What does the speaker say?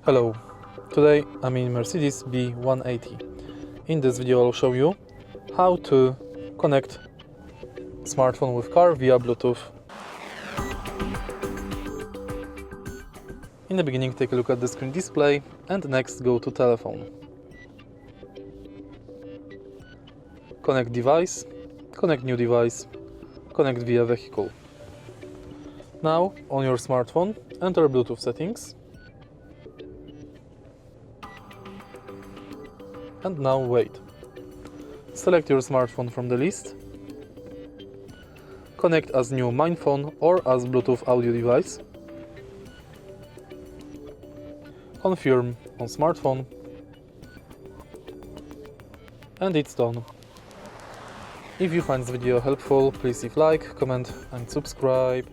Hello, today I'm in Mercedes B180. In this video I'll show you how to connect smartphone with car via Bluetooth. In the beginning take a look at the screen display and next go to telephone. Connect device, connect new device, connect via vehicle. Now on your smartphone enter Bluetooth settings. And now wait. Select your smartphone from the list. Connect as new main phone or as Bluetooth audio device. Confirm on smartphone. And it's done. If you find this video helpful, please leave like, comment and subscribe.